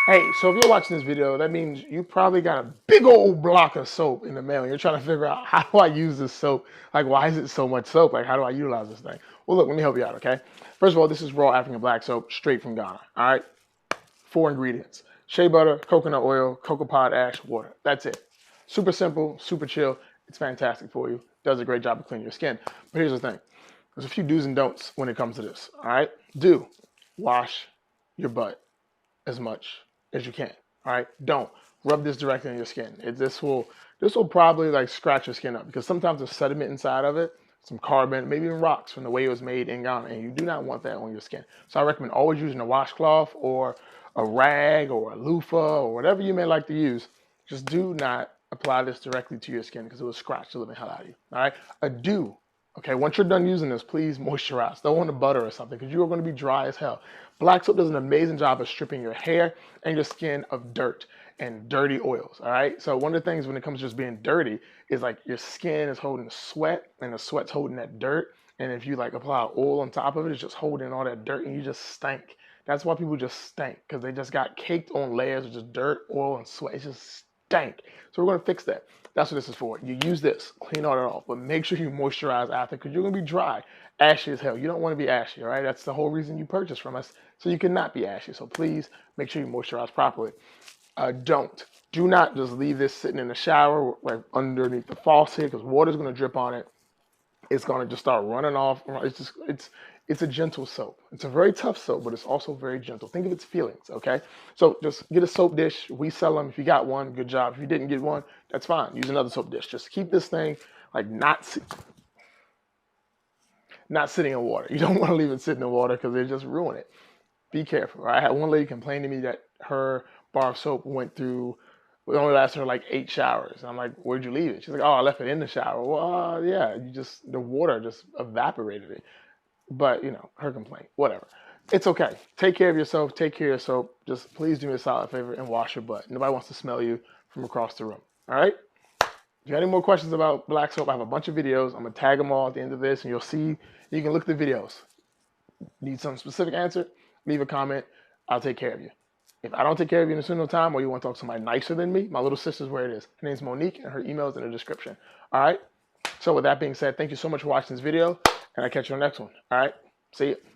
Hey, so if you're watching this video, that means you probably got a big old block of soap in the mail. And you're trying to figure out, how do I use this soap? Like, why is it so much soap? Like, how do I utilize this thing? Well, look, let me help you out, okay? First of all, this is raw African black soap straight from Ghana, all right? 4 ingredients: shea butter, coconut oil, cocoa pod ash, water. That's it. Super simple, super chill. It's fantastic for you. Does a great job of cleaning your skin. But here's the thing. There's a few do's and don'ts when it comes to this, all right? Do wash your butt as much as you can. All right, don't rub this directly on your skin. This will probably like scratch your skin up because sometimes there's sediment inside of it, some carbon, maybe even rocks from the way it was made in Ghana, and you do not want that on your skin. So I recommend always using a washcloth or a rag or a loofah or whatever you may like to use. Just do not apply this directly to your skin because it will scratch the living hell out of you. All right, a do. Okay, once you're done using this, please moisturize. Don't want to butter or something because you are going to be dry as hell. Black soap does an amazing job of stripping your hair and your skin of dirt and dirty oils. All right. So one of the things when it comes to just being dirty is like your skin is holding sweat and the sweat's holding that dirt. And if you like apply oil on top of it, it's just holding all that dirt and you just stink. That's why people just stink because they just got caked on layers of just dirt, oil, and sweat. It just stank. So we're going to fix that. That's what this is for. You use this, clean all that off, but make sure you moisturize after because you're going to be dry, ashy as hell. You don't want to be ashy, all right? That's the whole reason you purchased from us, so you cannot be ashy. So please make sure you moisturize properly. Do not just leave this sitting in the shower like underneath the faucet because water's going to drip on it. It's going to just start running off. It's a gentle soap. It's a very tough soap, but it's also very gentle. Think of its feelings, okay? So just get a soap dish. We sell them. If you got one, good job. If you didn't get one, that's fine. Use another soap dish. Just keep this thing like not sitting in water. You don't want to leave it sitting in water because they just ruin it. Be careful. Right? I had one lady complain to me that her bar of soap went through. It only lasted her like 8 showers. And I'm like, where'd you leave it? She's like, oh, I left it in the shower. Well, yeah, the water just evaporated it. But, her complaint, whatever. It's okay. Take care of yourself. Take care of your soap. Just please do me a solid favor and wash your butt. Nobody wants to smell you from across the room. All right? If you have any more questions about black soap, I have a bunch of videos. I'm going to tag them all at the end of this, and you'll see. You can look at the videos. Need some specific answer? Leave a comment. I'll take care of you. If I don't take care of you in a single time, or you want to talk to somebody nicer than me, my little sister's where it is. Her name's Monique, and her email is in the description. All right? So with that being said, thank you so much for watching this video, and I'll catch you on the next one. All right? See you.